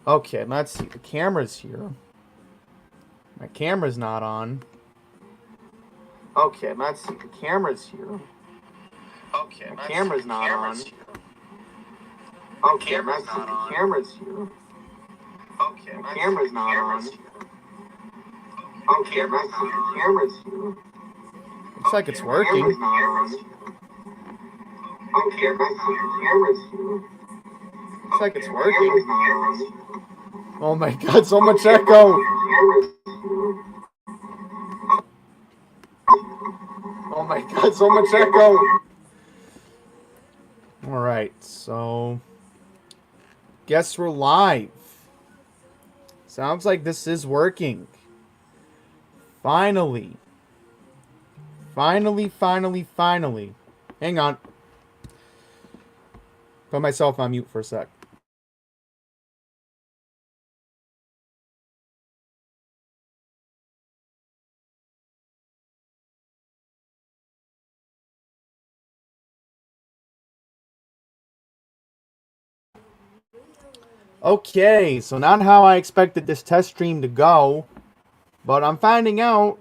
Okay, let's see. The camera's here. My camera's not on. Okay, let's see. The camera's here. Okay, my camera's not on. Okay, let's see. The camera's here. Okay, my camera's not on. Okay, let's see. The camera's here. Looks like it's working. Okay, let's see. The camera's here. Looks like it's working. Oh my god, so much echo! Oh my god, so much echo! Alright, so... guess we're live. Sounds like this is working. Finally. Finally. Hang on. Put myself on mute for a sec. Okay, so not how I expected this test stream to go, but I'm finding out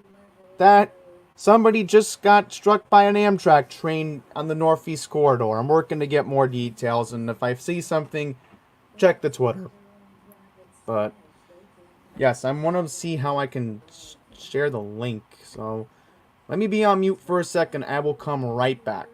that somebody just got struck by an Amtrak train on the Northeast Corridor. I'm working to get more details, and if I see something, check the Twitter. But, yes, I want to see how I can share the link, so let me be on mute for a second. I will come right back.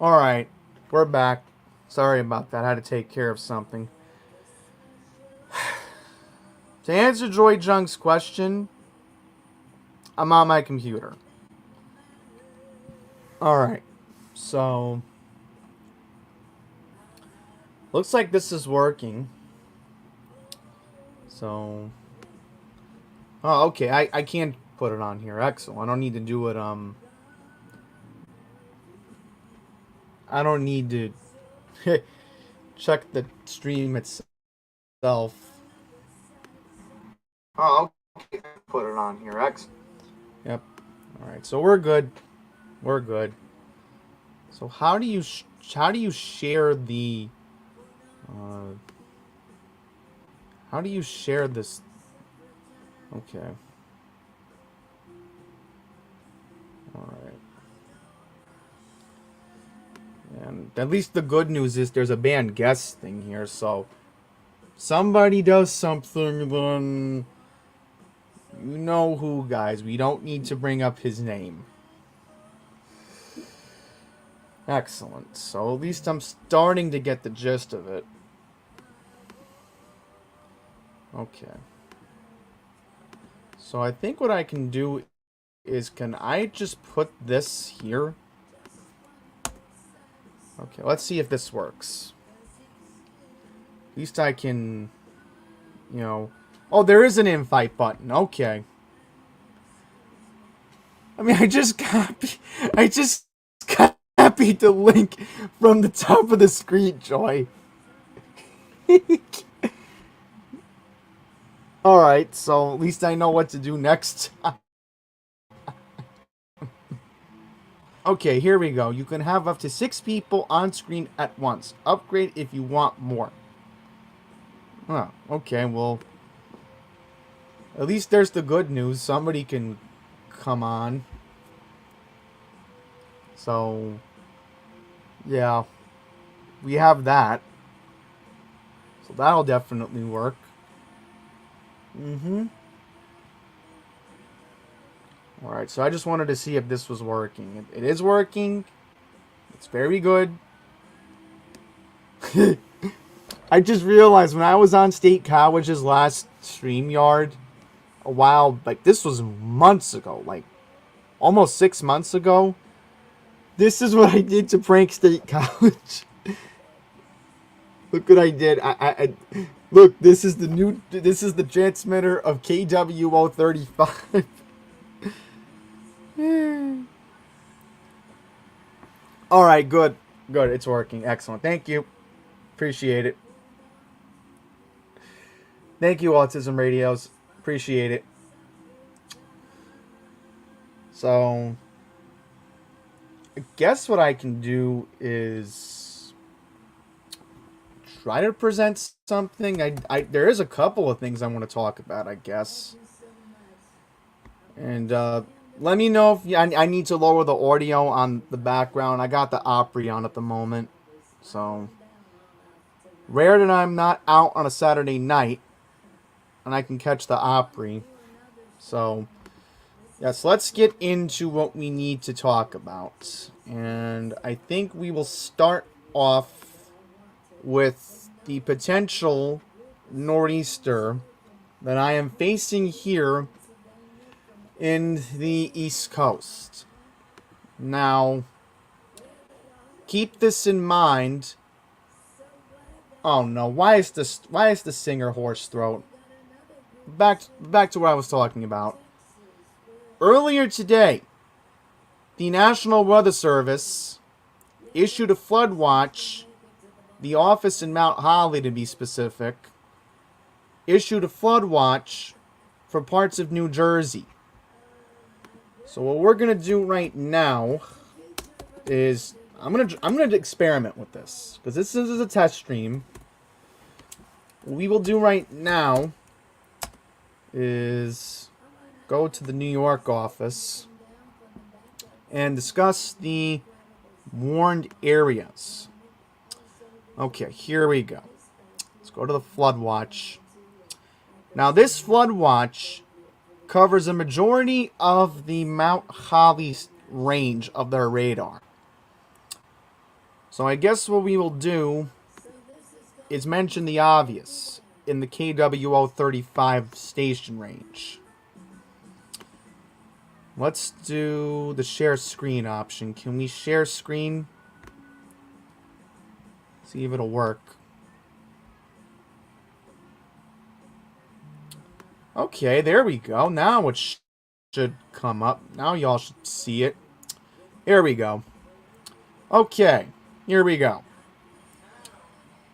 Alright, we're back. Sorry about that. I had to take care of something. To answer Joy Junk's question, I'm on my computer. Alright, so... looks like this is working. So... oh, okay, I can't put it on here. Excellent. I don't need to do it, I don't need to check the stream itself. Oh, okay. Put it on here. Excellent. Yep. Alright, so we're good. We're good. So how do you share the how do you share this? Okay. Alright. And at least the good news is there's a banned guest thing here, so somebody does something, then you know who, guys. We don't need to bring up his name. Excellent. So at least I'm starting to get the gist of it. Okay. So I think what I can do is, can I just put this here? Okay, let's see if this works. At least I can, you know... Oh, there is an invite button. Okay. I mean, I just copied the link from the top of the screen, Joy. Alright, so at least I know what to do next. Okay, here we go. You can have up to 6 people on screen at once. Upgrade if you want more. Oh, okay, well... At least there's the good news. Somebody can come on. So... yeah. We have that. So that'll definitely work. Alright, so I just wanted to see if this was working. It is working. It's very good. I just realized when I was on State College's last StreamYard a while, like this was months ago, like almost 6 months ago. This is what I did to prank State College. Look what I did. I look, this is the transmitter of KWO 35. Alright, good. Good, it's working. Excellent. Thank you. Appreciate it. Thank you, Autism Radios. Appreciate it. So, I guess what I can do is try to present something. There is a couple of things I want to talk about, I guess. And, let me know if I need to lower the audio on the background. I got the Opry on at the moment. So, rare that I'm not out on a Saturday night and I can catch the Opry. So, yes, let's get into what we need to talk about. And I think we will start off with the potential nor'easter that I am facing here in the East Coast. Now, keep this in mind. Oh no, why is the singer hoarse throat? Back to what I was talking about. Earlier today, the National Weather Service issued a flood watch. The office in Mount Holly, to be specific, issued a flood watch for parts of New Jersey. So what we're gonna do right now is I'm gonna experiment with this because this is a test stream. What we will do right now is go to the New York office and discuss the warned areas. Okay, here we go. Let's go to the flood watch. Now this flood watch covers a majority of the Mount Holly range of their radar. So I guess what we will do is mention the obvious in the KWO 35 station range. Let's do the share screen option. Can we share screen? See if it'll work. Okay, there we go. Now it should come up. Now y'all should see it. Here we go. Okay, here we go.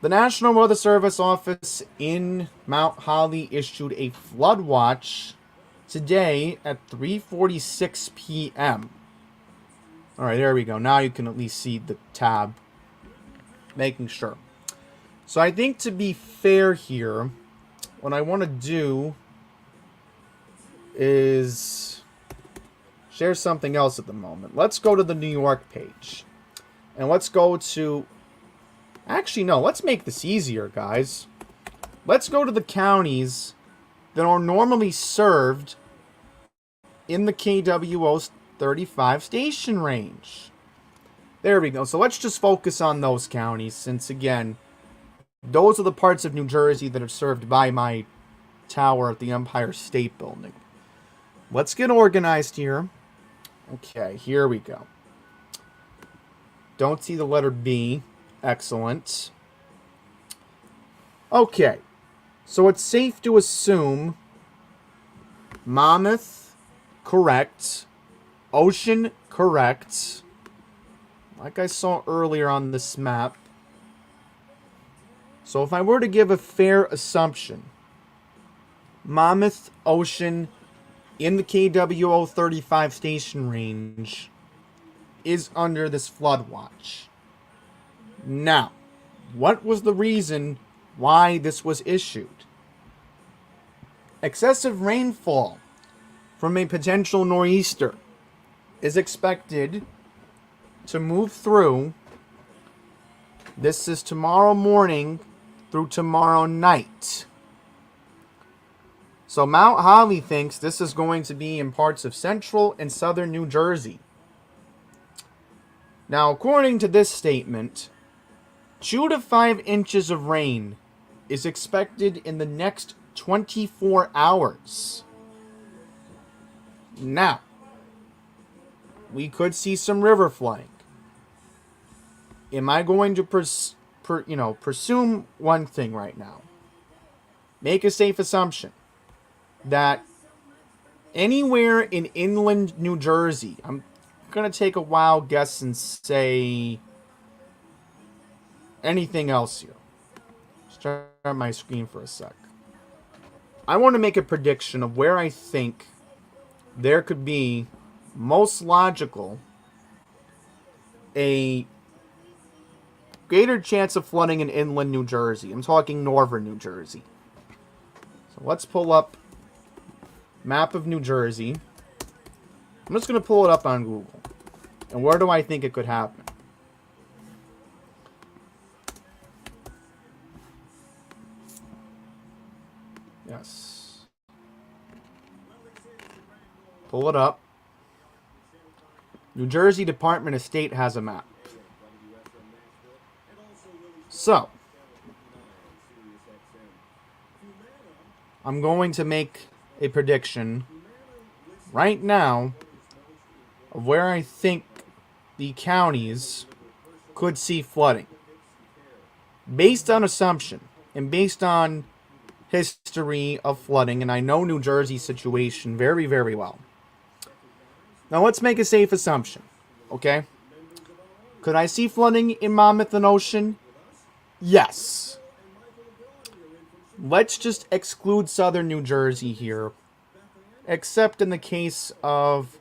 The National Weather Service office in Mount Holly issued a flood watch today at 3:46 p.m. Alright, there we go. Now you can at least see the tab. Making sure. So I think to be fair here, what I want to do is share something else at the moment. Let's go to the New York page. And let's go to... Actually, no. Let's make this easier, guys. Let's go to the counties that are normally served in the KWO 35 station range. There we go. So let's just focus on those counties since, again, those are the parts of New Jersey that are served by my tower at the Empire State Building. let's get organized here. Okay, here we go. Don't see the letter B. Excellent. Okay, so it's safe to assume Monmouth, correct. Ocean, correct. Like I saw earlier on this map. So if I were to give a fair assumption, Monmouth, Ocean, in the KWO 35 station range is under this flood watch. Now, what was the reason why this was issued? Excessive rainfall from a potential nor'easter is expected to move through. This is tomorrow morning through tomorrow night. So Mount Holly thinks this is going to be in parts of central and southern New Jersey. Now, according to this statement, 2 to 5 inches of rain is expected in the next 24 hours. Now, we could see some river flooding. Am I going to presume one thing right now? Make a safe assumption that anywhere in inland New Jersey, I'm going to take a wild guess and say anything else here. Start my screen for a sec. I want to make a prediction of where I think there could be most logical a greater chance of flooding in inland New Jersey. I'm talking northern New Jersey. So let's pull up map of New Jersey. I'm just going to pull it up on Google. And where do I think it could happen? Yes. Pull it up. New Jersey Department of State has a map. So, I'm going to make a prediction right now of where I think the counties could see flooding. Based on assumption and based on history of flooding, and I know New Jersey's situation very, very well. Now let's make a safe assumption, okay? Could I see flooding in Monmouth and Ocean? Yes. Let's just exclude southern New Jersey here, except in the case of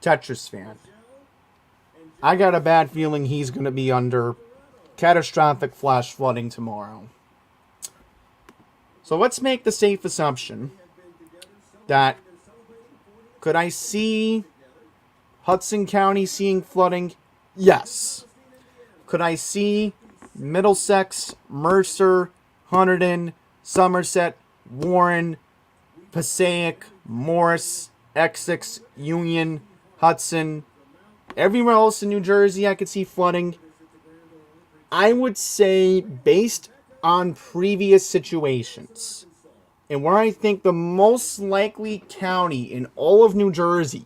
Tetris fan. I got a bad feeling he's going to be under catastrophic flash flooding tomorrow. So let's make the safe assumption that could I see Hudson County seeing flooding? Yes. Could I see Middlesex, Mercer, Hunterdon, Somerset, Warren, Passaic, Morris, Essex, Union, Hudson, everywhere else in New Jersey I could see flooding? I would say, based on previous situations, and where I think the most likely county in all of New Jersey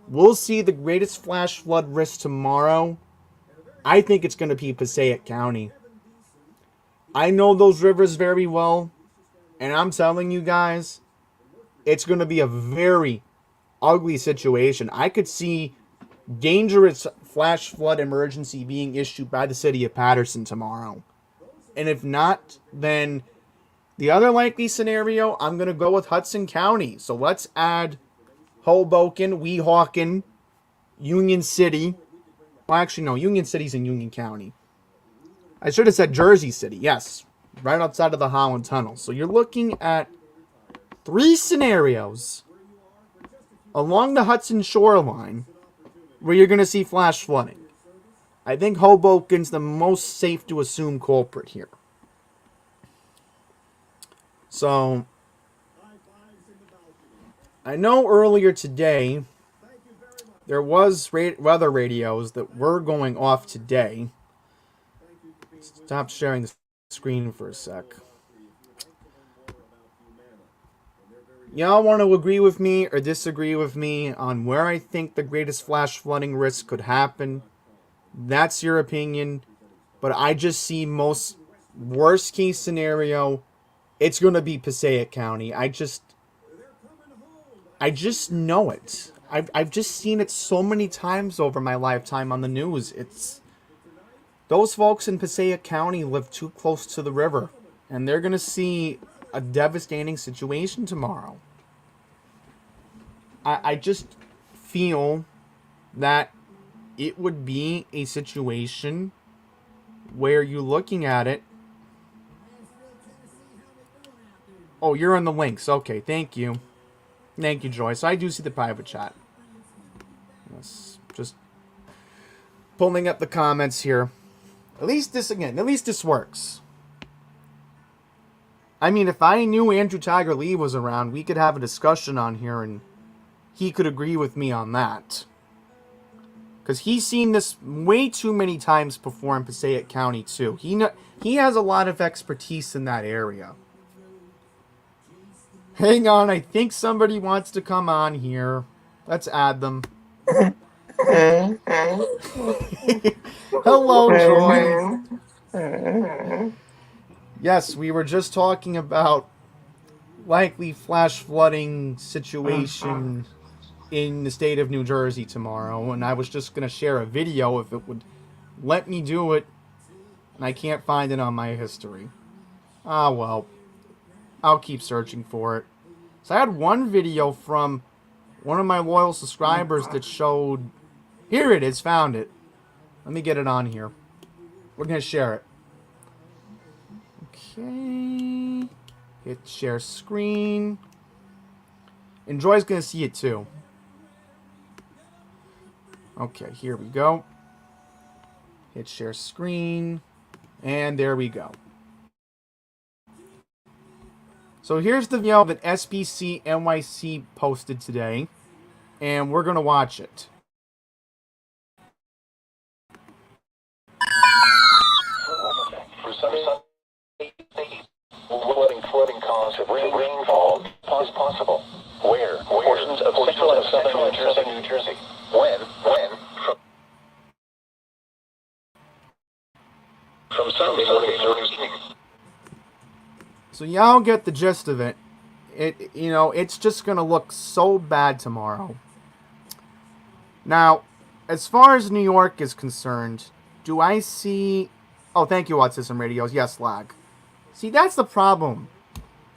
will see the greatest flash flood risk tomorrow, I think it's going to be Passaic County. I know those rivers very well, and I'm telling you guys, it's going to be a very ugly situation. I could see dangerous flash flood emergency being issued by the city of Patterson tomorrow. And if not, then the other likely scenario, I'm going to go with Hudson County. So let's add Hoboken, Weehawken, Union City. Well, actually, no, Union City's in Union County. I should have said Jersey City. Yes, right outside of the Holland Tunnel. So you're looking at 3 scenarios along the Hudson shoreline where you're going to see flash flooding. I think Hoboken's the most safe to assume culprit here. So, I know earlier today there was weather radios that were going off today. Stop sharing the screen for a sec. Y'all want to agree with me or disagree with me on where I think the greatest flash flooding risk could happen? That's your opinion. But I just see most worst case scenario, it's going to be Passaic County. I just know it. I've just seen it so many times over my lifetime on the news. It's those folks in Passaic County live too close to the river, and they're going to see a devastating situation tomorrow. I just feel that it would be a situation where you're looking at it. Oh, you're on the links. Okay, thank you. Thank you, Joyce. I do see the private chat. Yes, just pulling up the comments here. At least this works. I mean, if I knew Andrew Tiger Lee was around, we could have a discussion on here and he could agree with me on that. Because he's seen this way too many times before in Passaic County, too. He has a lot of expertise in that area. Hang on, I think somebody wants to come on here. Let's add them. Hello, Joy. Yes, we were just talking about likely flash flooding situation in the state of New Jersey tomorrow, and I was just going to share a video if it would let me do it, and I can't find it on my history. Ah, well, I'll keep searching for it. So I had one video from one of my loyal subscribers that showed... Here it is, found it. Let me get it on here. We're going to share it. Okay. Hit share screen. And Joy's going to see it too. Okay, here we go. Hit share screen. And there we go. So here's the video that SBC NYC posted today. And we're going to watch it. For some states, flooding cause of rainfall is possible. Where? Portions of central and southern New Jersey. When? From Sunday morning through evening. So y'all get the gist of it. It's just going to look so bad tomorrow. Now, as far as New York is concerned, do I see... Oh, thank you, Autism Radios. Yes, lag. See, that's the problem.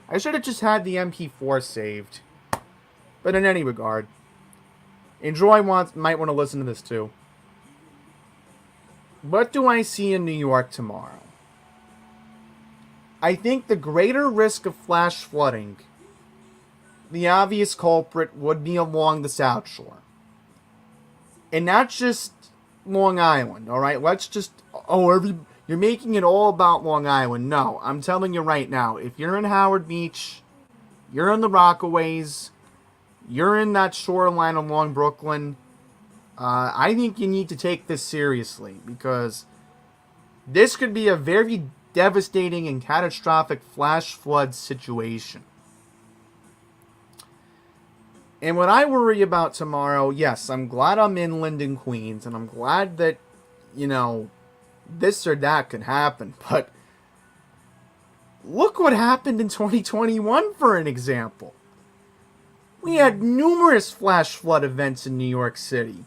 I should have just had the MP4 saved. But in any regard, Enjoy might want to listen to this too. What do I see in New York tomorrow? I think the greater risk of flash flooding, the obvious culprit would be along the South Shore. And not just Long Island, alright? Let's just... you're making it all about Long Island. No, I'm telling you right now, if you're in Howard Beach, you're in the Rockaways, you're in that shoreline along Brooklyn, I think you need to take this seriously, because this could be a very devastating and catastrophic flash flood situation. And what I worry about tomorrow, yes, I'm glad I'm inland in Queens, and I'm glad that, this or that could happen, but look what happened in 2021, for an example. We had numerous flash flood events in New York City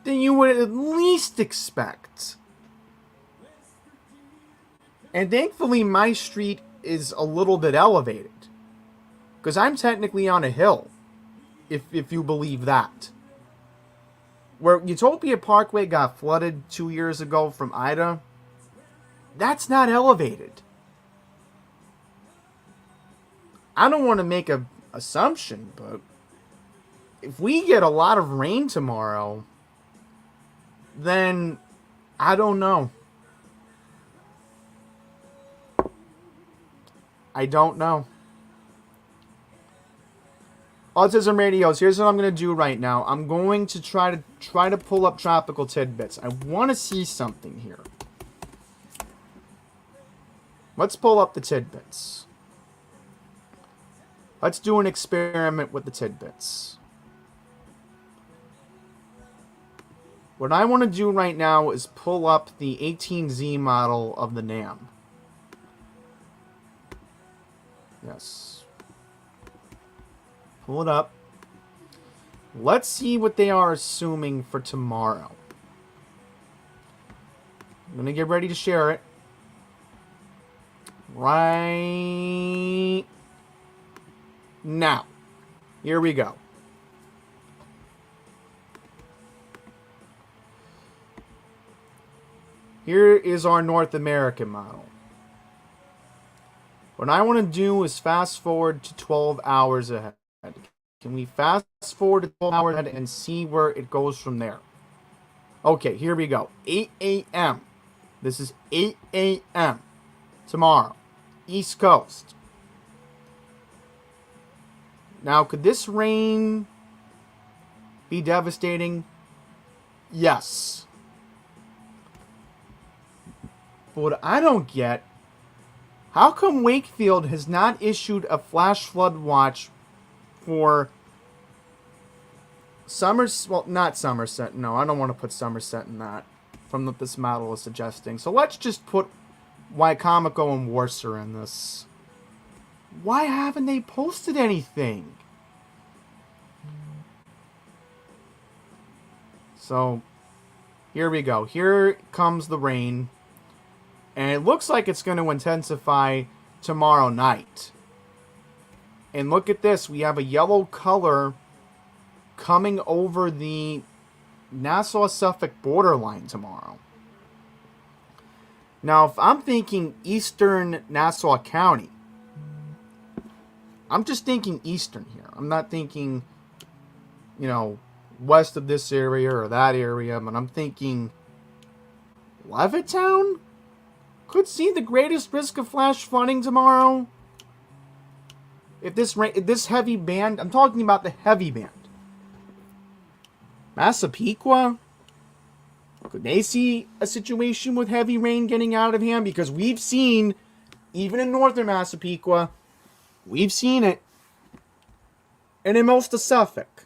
that you would at least expect. And thankfully, my street is a little bit elevated, because I'm technically on a hill, if you believe that. Where Utopia Parkway got flooded 2 years ago from Ida, that's not elevated. I don't want to make an assumption, but if we get a lot of rain tomorrow, then I don't know. I don't know. Autism Radios, here's what I'm going to do right now. I'm going to try to pull up Tropical Tidbits. I want to see something here. Let's pull up the tidbits. Let's do an experiment with the tidbits. What I want to do right now is pull up the 18Z model of the NAM. Yes. Pull it up. Let's see what they are assuming for tomorrow. I'm going to get ready to share it. Right now. Here we go. Here is our North American model. What I want to do is fast forward to 12 hours ahead. Can we fast forward to 12 hours ahead and see where it goes from there? Okay, here we go. 8 a.m. This is 8 a.m. tomorrow. East Coast. Now, could this rain be devastating? Yes. But what I don't get, how come Wakefield has not issued a flash flood watch for not Somerset. No, I don't want to put Somerset in that from what this model is suggesting. So let's just put Wicomico and Worcester in this. Why haven't they posted anything? So, here we go. Here comes the rain. And it looks like it's going to intensify tomorrow night. And look at this. We have a yellow color coming over the Nassau-Suffolk borderline tomorrow. Now, if I'm thinking eastern Nassau County, I'm just thinking eastern here. I'm not thinking, west of this area or that area, but I'm thinking Levittown could see the greatest risk of flash flooding tomorrow. If this heavy band, I'm talking about the heavy band. Massapequa, could they see a situation with heavy rain getting out of hand? Because we've seen, even in northern Massapequa, we've seen it. And in most of Suffolk,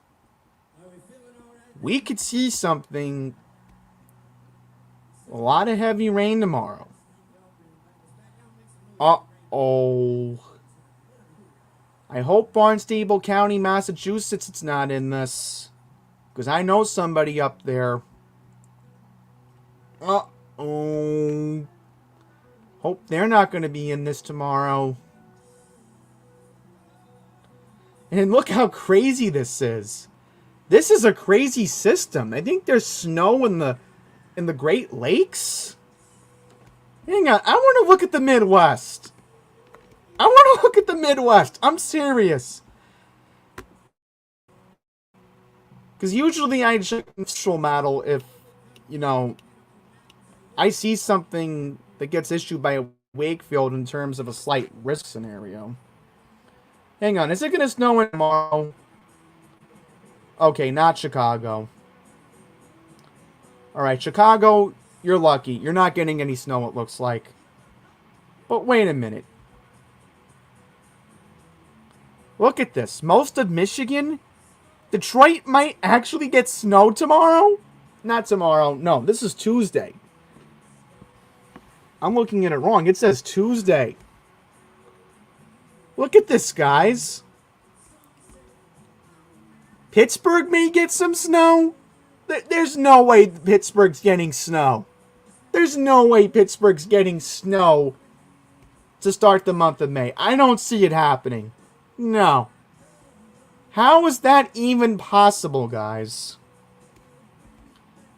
we could see something, a lot of heavy rain tomorrow. Uh-oh. I hope Barnstable County, Massachusetts, it's not in this. Because I know somebody up there. Uh-oh. Hope they're not going to be in this tomorrow. And look how crazy this is. This is a crazy system. I think there's snow in the Great Lakes. Hang on. I want to look at the Midwest. I want to look at the Midwest. I'm serious. Because usually I check the menstrual model if, I see something that gets issued by Wakefield in terms of a slight risk scenario. Hang on. Is it going to snow tomorrow? Okay, not Chicago. Alright, Chicago, you're lucky. You're not getting any snow, it looks like. But wait a minute. Look at this. Most of Michigan? Detroit might actually get snow tomorrow? Not tomorrow. No, this is Tuesday. I'm looking at it wrong. It says Tuesday. Look at this, guys. Pittsburgh may get some snow. There's no way Pittsburgh's getting snow. There's no way Pittsburgh's getting snow to start the month of May. I don't see it happening. No. How is that even possible, guys?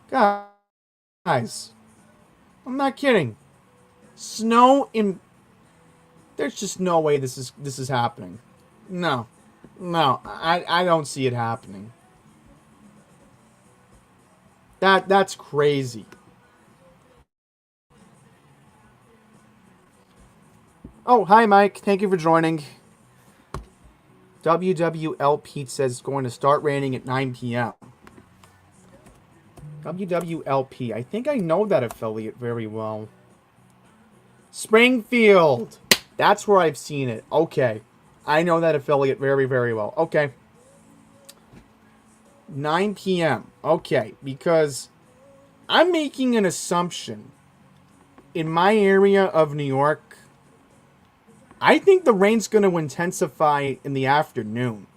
Guys. I'm not kidding. Snow in... There's just no way this is happening. No. No. I don't see it happening. That's crazy. Oh, hi, Mike. Thank you for joining. WWL Pete says it's going to start raining at 9 p.m. WWLP. I think I know that affiliate very well. Springfield. That's where I've seen it. Okay. I know that affiliate very, very well. Okay. 9 p.m. Okay, because I'm making an assumption. In my area of New York, I think the rain's going to intensify in the afternoon.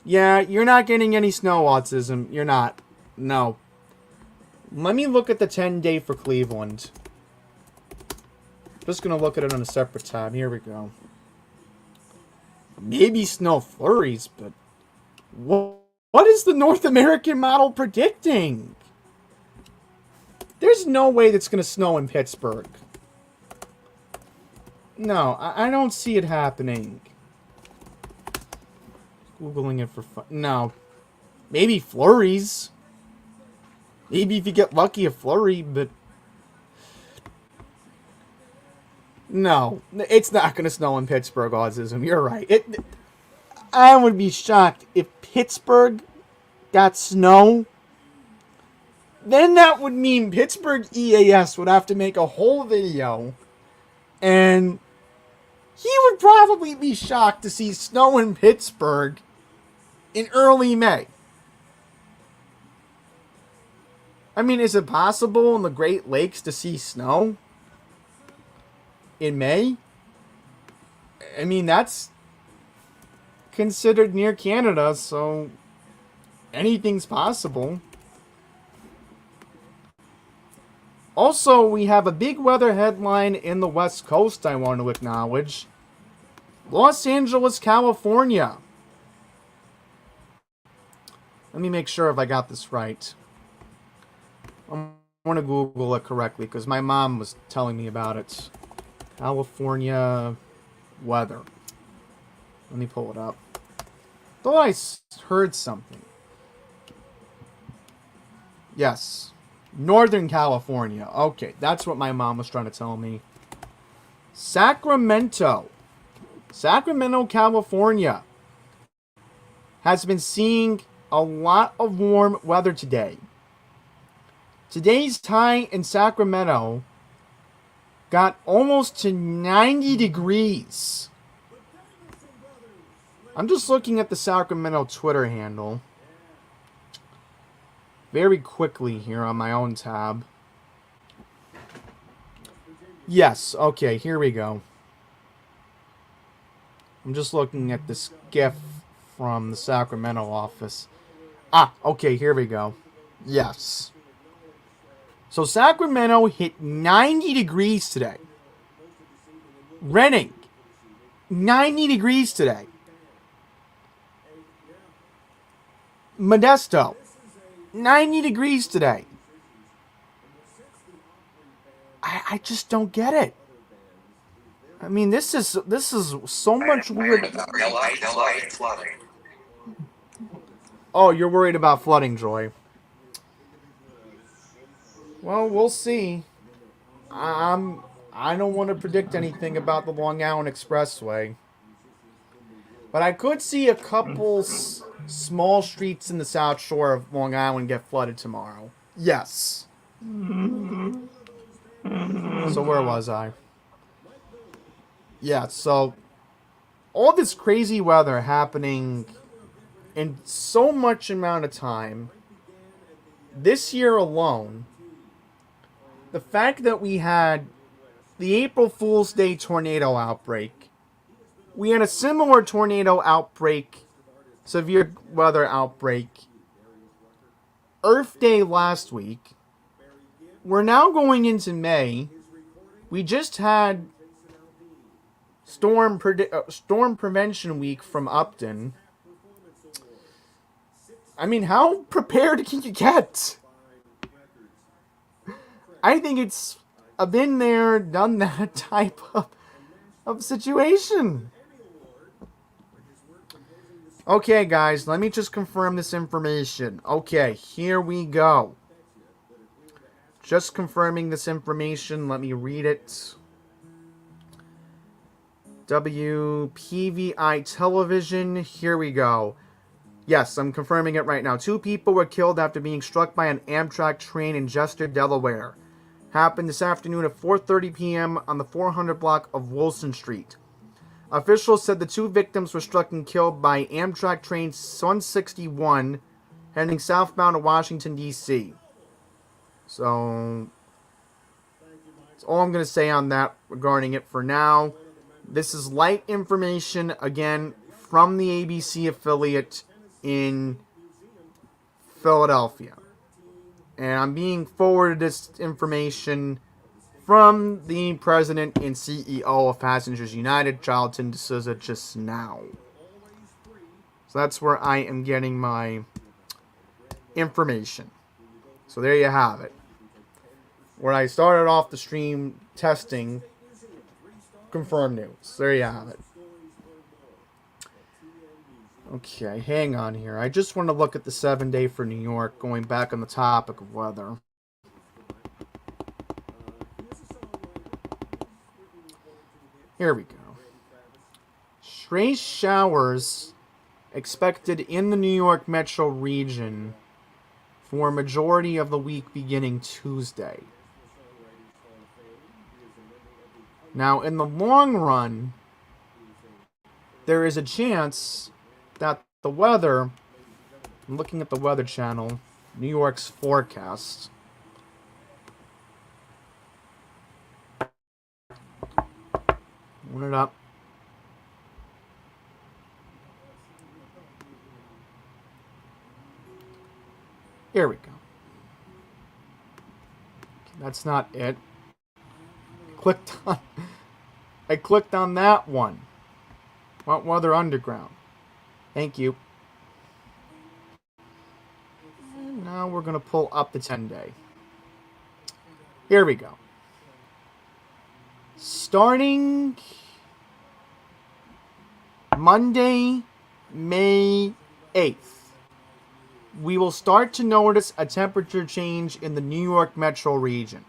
Yeah, you're not getting any snow, autism. You're not. No. Let me look at the 10-day for Cleveland. Just going to look at it on a separate tab. Here we go. Maybe snow flurries, but what is the North American model predicting? There's no way that's going to snow in Pittsburgh. No, I don't see it happening. Googling it for fun. No. Maybe flurries. Maybe if you get lucky, a flurry, but... No, it's not going to snow in Pittsburgh, autism. You're right. I would be shocked if Pittsburgh got snow. Then that would mean Pittsburgh EAS would have to make a whole video. And he would probably be shocked to see snow in Pittsburgh in early May. I mean, is it possible in the Great Lakes to see snow in May? I mean, that's considered near Canada, so anything's possible. Also, we have a big weather headline in the West Coast I want to acknowledge. Los Angeles, California. Let me make sure if I got this right. I want to Google it correctly because my mom was telling me about it. California weather. Let me pull it up. Thought I heard something. Yes. Northern California. Okay, that's what my mom was trying to tell me. Sacramento. Sacramento, California has been seeing a lot of warm weather today. Today's high in Sacramento got almost to 90 degrees. I'm just looking at the Sacramento Twitter handle very quickly here on my own tab. Yes, okay, here we go. I'm just looking at this GIF from the Sacramento office. Ah, okay, here we go. Yes. So Sacramento hit 90 degrees today. Reading, 90 degrees today. Modesto, 90 degrees today. I just don't get it. I mean, this is so much weird. Oh, you're worried about flooding, Joy. Well, we'll see. I don't want to predict anything about the Long Island Expressway. But I could see a couple small streets in the South Shore of Long Island get flooded tomorrow. Yes. So where was I? Yeah, so all this crazy weather happening in so much amount of time. This year alone, the fact that we had the April Fool's Day tornado outbreak, we had a similar tornado outbreak, severe weather outbreak, Earth Day last week. We're now going into May. We just had Storm Prevention Week from Upton. I mean, how prepared can you get? I think it's a been there, done that type of situation. Okay, guys, let me just confirm this information. Okay, here we go. Just confirming this information. Let me read it. WPVI Television. Here we go. Yes, I'm confirming it right now. 2 people were killed after being struck by an Amtrak train in Chester, Delaware. Happened this afternoon at 4:30 p.m. on the 400 block of Wilson Street. Officials said the 2 victims were struck and killed by Amtrak train 161 heading southbound to Washington, D.C. So, that's all I'm going to say on that regarding it for now. This is light information, again, from the ABC affiliate in Philadelphia. And I'm being forwarded this information from the president and CEO of Passengers United, Charlton D'Souza, just now. So that's where I am getting my information. So there you have it. Where I started off the stream testing confirmed news. There you have it. Okay, hang on here. I just want to look at the 7-day for New York, going back on the topic of weather. Here we go. Stray showers expected in the New York metro region for a majority of the week beginning Tuesday. Now, in the long run, there is a chance that the weather, I'm looking at the Weather Channel, New York's forecast. Open it up. Here we go. That's not it. I clicked on that one. Want Weather Underground. Thank you. And now we're going to pull up the 10-day. Here we go. Starting Monday, May 8th, we will start to notice a temperature change in the New York metro region.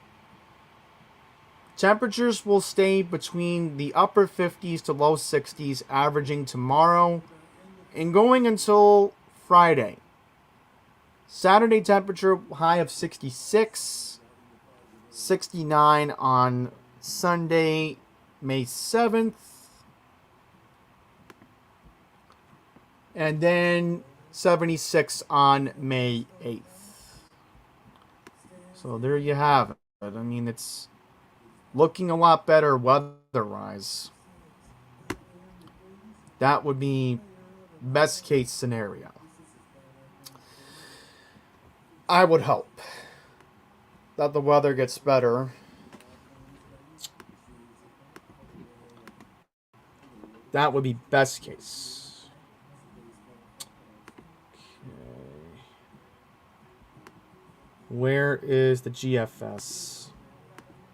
Temperatures will stay between the upper 50s to low 60s, averaging tomorrow and going until Friday. Saturday temperature high of 66, 69 on Sunday, May 7th. And then 76 on May 8th. So there you have it. I mean, it's looking a lot better weather-wise. That would be best case scenario. I would hope that the weather gets better. That would be best case. Okay. Where is the GFS?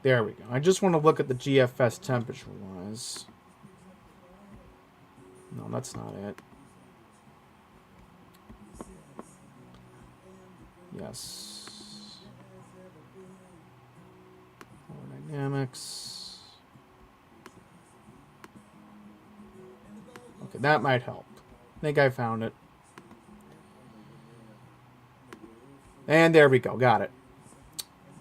There we go. I just want to look at the GFS temperature-wise. No, that's not it. Yes. Dynamics. Okay, that might help. I think I found it. And there we go. Got it.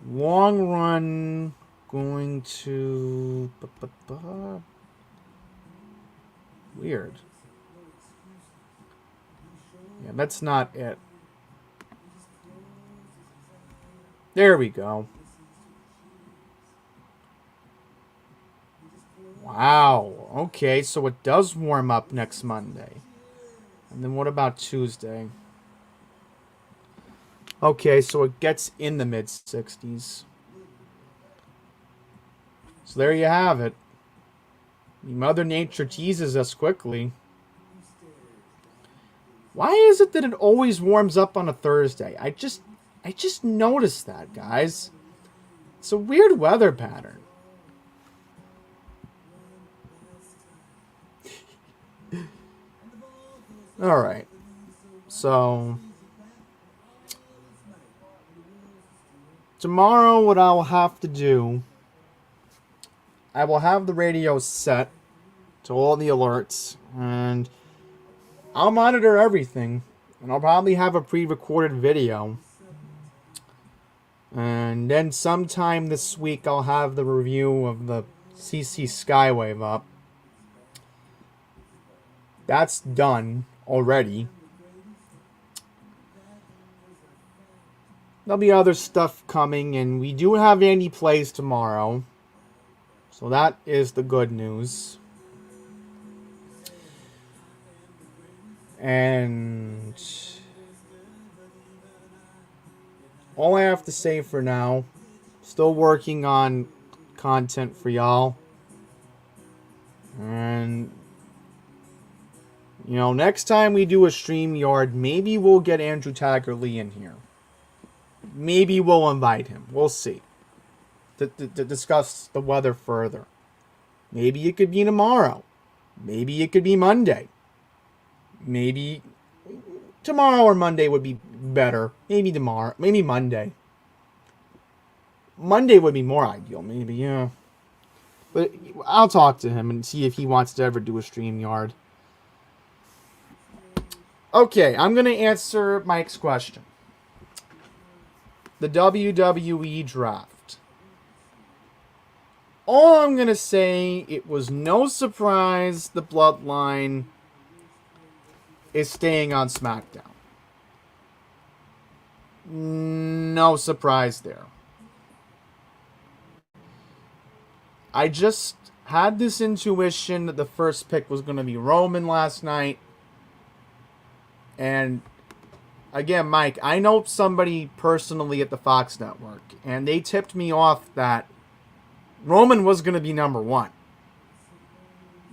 Long run going to... Weird. Yeah, that's not it. There we go. Wow. Okay, so it does warm up next Monday. And then what about Tuesday? Okay, so it gets in the mid-60s. So there you have it. Mother Nature teases us quickly. Why is it that it always warms up on a Thursday? I just noticed that, guys. It's a weird weather pattern. All right. So tomorrow what I'll have to do, I will have the radio set to all the alerts, and I'll monitor everything, and I'll probably have a pre-recorded video. And then sometime this week I'll have the review of the CC Skywave up. That's done already. There'll be other stuff coming, and we do have Andy Plays tomorrow. So that is the good news. And all I have to say for now, still working on content for y'all. And, you know, next time we do a StreamYard, maybe we'll get Andrew Taggerly in here. Maybe we'll invite him. We'll see. To discuss the weather further. Maybe it could be tomorrow. Maybe it could be Monday. Maybe tomorrow or Monday would be better. Maybe tomorrow. Maybe Monday. Monday would be more ideal. Maybe, yeah. But I'll talk to him and see if he wants to ever do a StreamYard. Okay, I'm going to answer Mike's question. The WWE draft. All I'm going to say, it was no surprise the Bloodline is staying on SmackDown. No surprise there. I just had this intuition that the first pick was going to be Roman last night. And again, Mike, I know somebody personally at the Fox Network, and they tipped me off that Roman was going to be number one.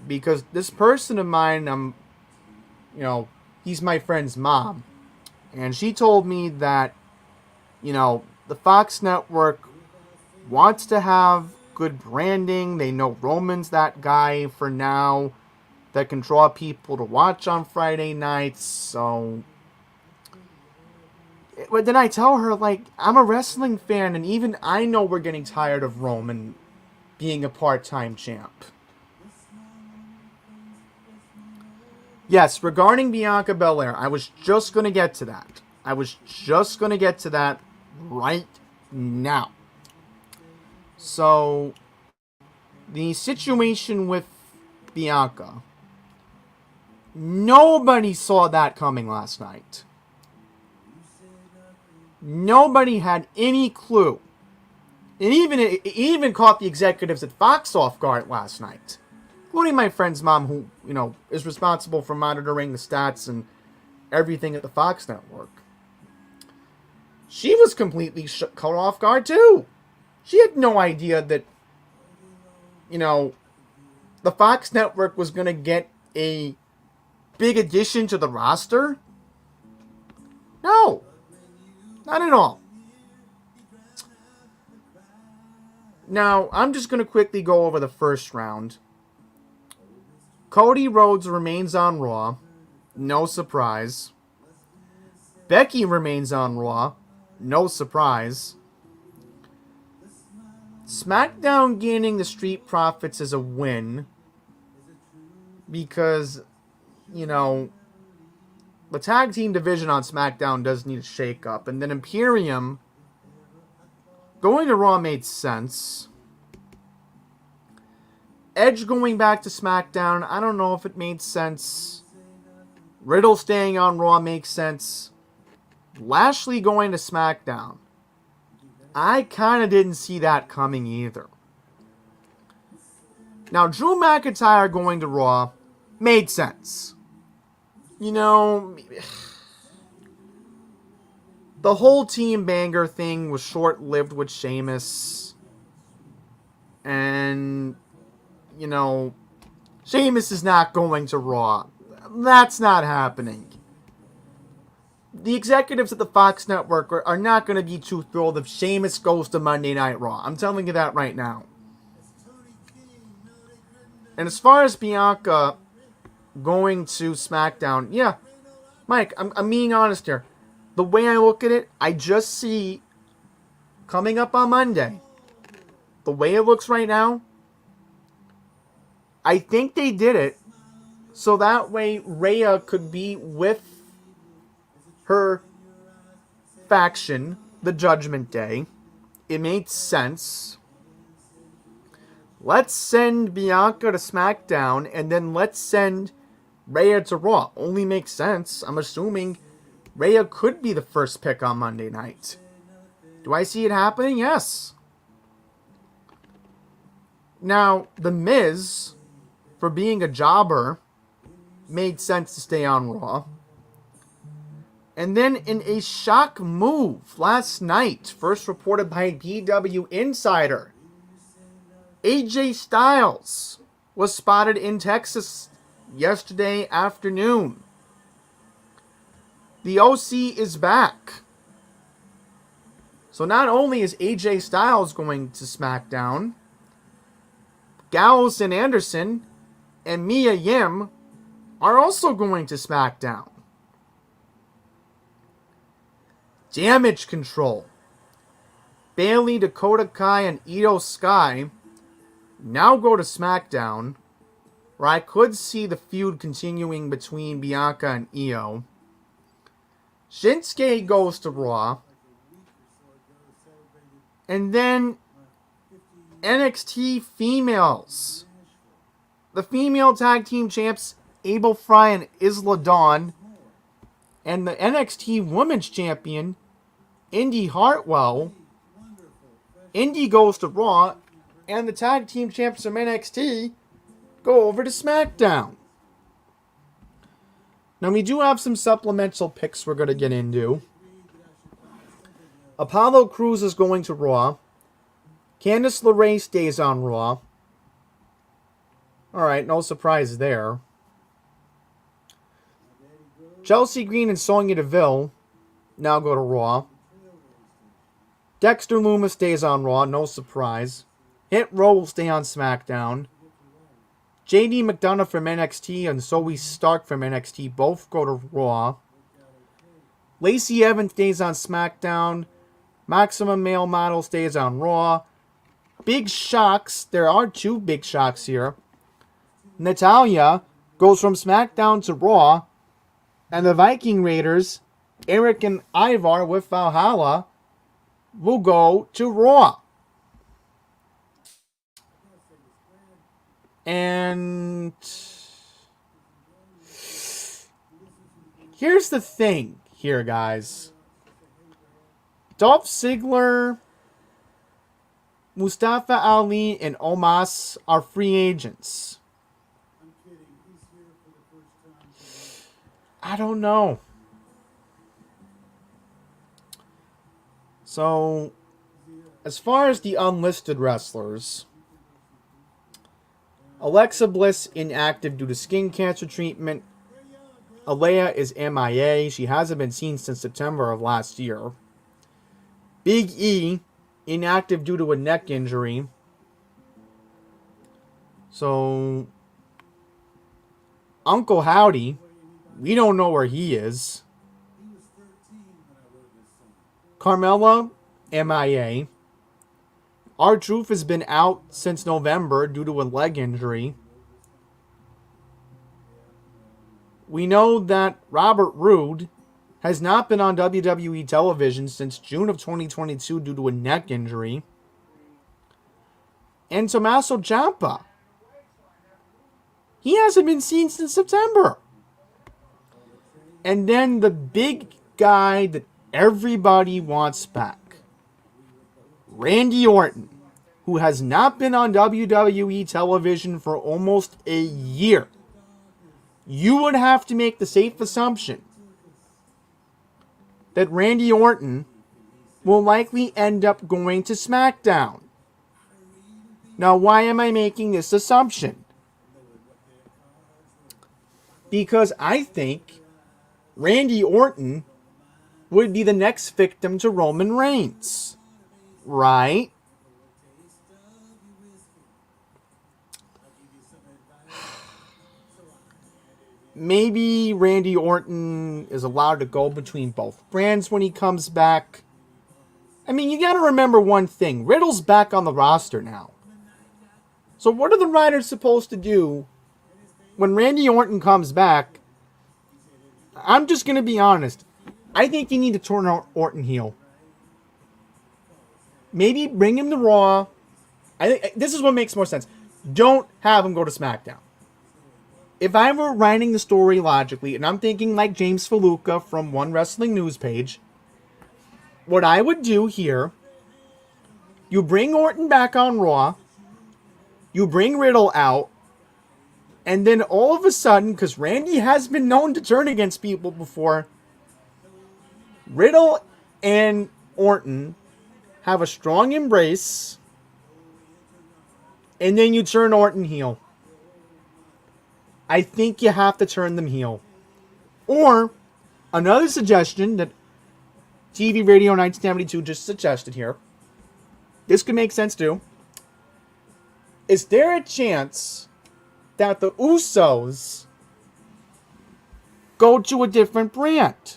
Because this person of mine, he's my friend's mom. And she told me that, the Fox Network wants to have good branding. They know Roman's that guy for now that can draw people to watch on Friday nights. So, but then I tell her, I'm a wrestling fan, and even I know we're getting tired of Roman being a part-time champ. Yes, regarding Bianca Belair, I was just going to get to that. Right now. So, the situation with Bianca, nobody saw that coming last night. Nobody had any clue. It even caught the executives at Fox off guard last night. Including my friend's mom, who, is responsible for monitoring the stats and everything at the Fox Network. She was completely caught off guard, too. She had no idea that, the Fox Network was going to get a big addition to the roster. No. Not at all. Now, I'm just going to quickly go over the first round. Cody Rhodes remains on Raw. No surprise. Becky remains on Raw. No surprise. SmackDown gaining the Street Profits is a win. Because, the tag team division on SmackDown does need a shake-up. And then Imperium going to Raw made sense. Edge going back to SmackDown, I don't know if it made sense. Riddle staying on Raw makes sense. Lashley going to SmackDown, I kind of didn't see that coming either. Now, Drew McIntyre going to Raw made sense. The whole Team Banger thing was short-lived with Sheamus. And, Sheamus is not going to Raw. That's not happening. The executives at the Fox Network are not going to be too thrilled if Sheamus goes to Monday Night Raw. I'm telling you that right now. And as far as Bianca going to SmackDown, yeah, Mike, I'm being honest here. The way I look at it, I just see coming up on Monday, the way it looks right now, I think they did it so that way Rhea could be with her faction, the Judgment Day. It made sense. Let's send Bianca to SmackDown, and then let's send Rhea to Raw. Only makes sense. I'm assuming Rhea could be the first pick on Monday night. Do I see it happening? Yes. Now, The Miz, for being a jobber, made sense to stay on Raw. And then in a shock move last night, first reported by PW Insider, AJ Styles was spotted in Texas yesterday afternoon. The OC is back. So not only is AJ Styles going to SmackDown, Gallows and Anderson and Mia Yim are also going to SmackDown. Damage Control, Bayley, Dakota Kai, and Io Sky now go to SmackDown, where I could see the feud continuing between Bianca and Io. Shinsuke goes to Raw. And then NXT Females. The female tag team champs Abel Fry and Isla Dawn, and the NXT Women's Champion Indy Hartwell. Indy goes to Raw, and the tag team champs from NXT go over to SmackDown. Now, we do have some supplemental picks we're going to get into. Apollo Crews is going to Raw. Candice LeRae stays on Raw. Alright, no surprise there. Chelsea Green and Sonya Deville now go to Raw. Dexter Lumis stays on Raw, no surprise. Hit Row will stay on SmackDown. JD McDonough from NXT and Zoe Stark from NXT both go to Raw. Lacey Evans stays on SmackDown. Maximum Male Model stays on Raw. Big shocks. There are two big shocks here. Natalya goes from SmackDown to Raw. And the Viking Raiders, Eric and Ivar with Valhalla, will go to Raw. And here's the thing here, guys. Dolph Ziggler, Mustafa Ali, and Omos are free agents. I don't know. So, as far as the unlisted wrestlers, Alexa Bliss inactive due to skin cancer treatment. Alea is MIA. She hasn't been seen since September of last year. Big E inactive due to a neck injury. So, Uncle Howdy, we don't know where he is. Carmella, MIA. R-Truth has been out since November due to a leg injury. We know that Robert Roode has not been on WWE television since June of 2022 due to a neck injury. And Tommaso Ciampa, he hasn't been seen since September. And then the big guy that everybody wants back, Randy Orton, who has not been on WWE television for almost a year. You would have to make the safe assumption that Randy Orton will likely end up going to SmackDown. Now, why am I making this assumption? Because I think Randy Orton would be the next victim to Roman Reigns. Right? Maybe Randy Orton is allowed to go between both brands when he comes back. I mean, you got to remember one thing. Riddle's back on the roster now. So what are the writers supposed to do when Randy Orton comes back? I'm just going to be honest. I think you need to turn Orton heel. Maybe bring him to Raw. I think this is what makes more sense. Don't have him go to SmackDown. if I were writing the story logically, and I'm thinking like James Faluca from One Wrestling News page, what I would do here, you bring Orton back on Raw, you bring Riddle out, and then all of a sudden, because Randy has been known to turn against people before, Riddle and Orton have a strong embrace, and then you turn Orton heel. I think you have to turn them heel. Or, another suggestion that TV Radio 1972 just suggested here, this could make sense too. Is there a chance that the Usos go to a different brand?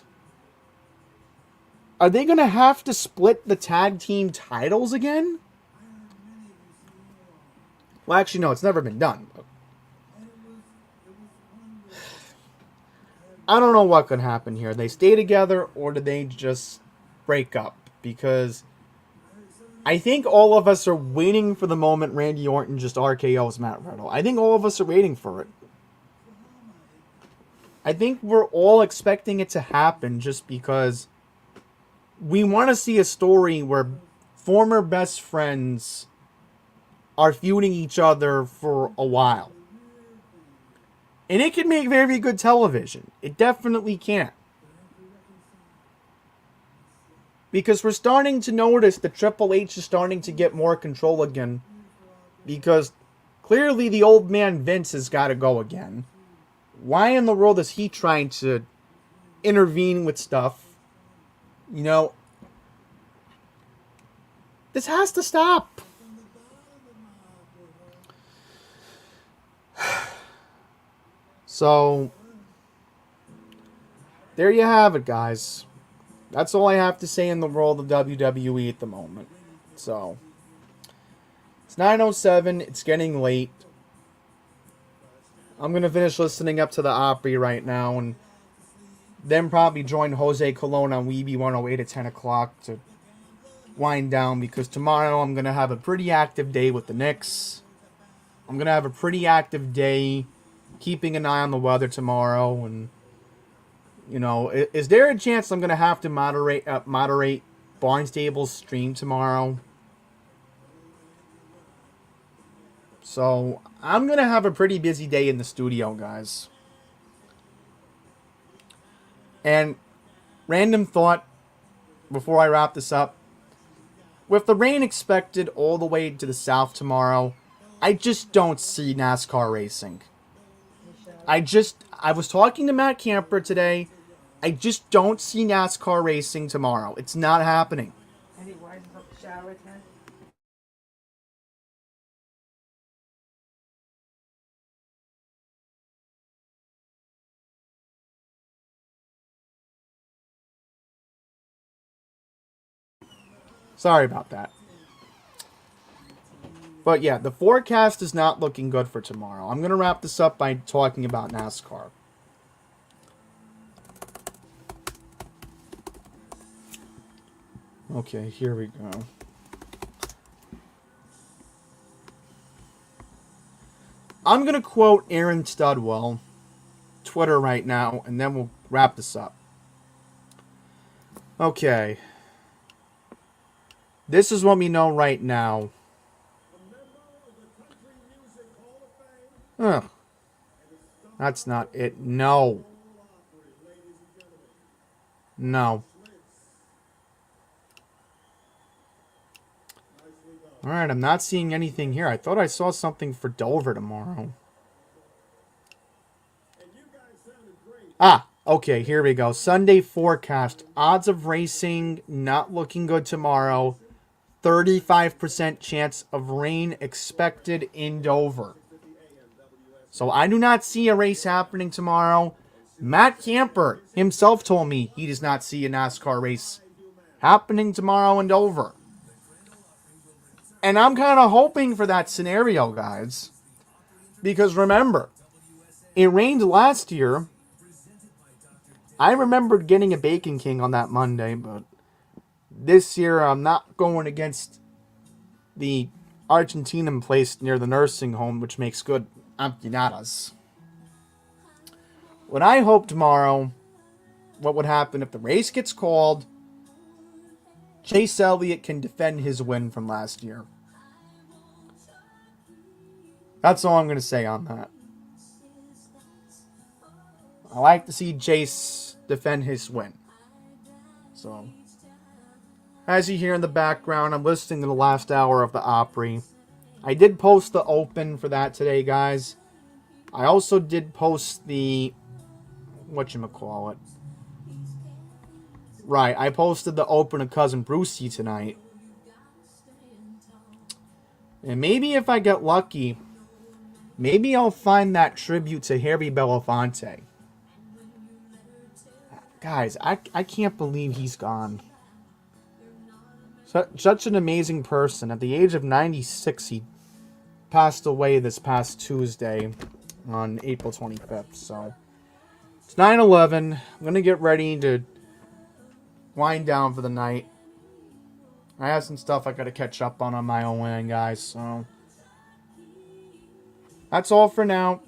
Are they going to have to split the tag team titles again? Well, actually, no, it's never been done. I don't know what could happen here. They stay together, or do they just break up? Because I think all of us are waiting for the moment Randy Orton just RKO's Matt Riddle. I think all of us are waiting for it. I think we're all expecting it to happen just because we want to see a story where former best friends are feuding each other for a while. And it can make very good television. It definitely can. Because we're starting to notice that Triple H is starting to get more control again. Because clearly the old man Vince has got to go again. Why in the world is he trying to intervene with stuff? You know, this has to stop. So, there you have it, guys. That's all I have to say in the world of WWE at the moment. So, it's 9:07. It's getting late. I'm going to finish listening up to the Opry right now and then probably join Jose Colon on Weeby 108 at 10 o'clock to wind down, because tomorrow I'm going to have a pretty active day with the Knicks. I'm going to have a pretty active day keeping an eye on the weather tomorrow. And, you know, is there a chance I'm going to have to moderate Barnstable's stream tomorrow? So, I'm going to have a pretty busy day in the studio, guys. And, random thought before I wrap this up. With the rain expected all the way to the south tomorrow, I just don't see NASCAR racing. I was talking to Matt Camper today. I just don't see NASCAR racing tomorrow. It's not happening. Any wise up shower at 10? Sorry about that. But yeah, the forecast is not looking good for tomorrow. I'm going to wrap this up by talking about NASCAR. Okay, here we go. I'm going to quote Aaron Studwell, Twitter right now, and then we'll wrap this up. Okay. This is what we know right now. Ugh. That's not it. No. No. Alright, I'm not seeing anything here. I thought I saw something for Dover tomorrow. Ah, okay, here we go. Sunday forecast. Odds of racing not looking good tomorrow. 35% chance of rain expected in Dover. So I do not see a race happening tomorrow. Matt Camper himself told me he does not see a NASCAR race happening tomorrow in Dover. And I'm kind of hoping for that scenario, guys. Because remember, it rained last year. I remembered getting a Bacon King on that Monday, but this year I'm not going against the Argentinian place near the nursing home, which makes good empanadas. what I hope tomorrow, what would happen if the race gets called, Chase Elliott can defend his win from last year. That's all I'm going to say on that. I like to see Chase defend his win. So, as you hear in the background, I'm listening to the last hour of the Opry. I did post the open for that today, guys. I also did post the... whatchamacallit. Right, I posted the open of Cousin Brucey tonight. And maybe if I get lucky, maybe I'll find that tribute to Harry Belafonte. Guys, I can't believe he's gone. Such an amazing person. At the age of 96, he passed away this past Tuesday on April 25th. So, it's 9/11. I'm going to get ready to wind down for the night. I have some stuff I got to catch up on my own end, guys. So, that's all for now.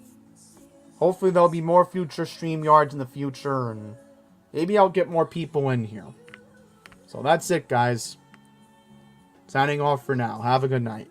Hopefully there'll be more future StreamYards in the future, and maybe I'll get more people in here. So that's it, guys. Signing off for now. Have a good night.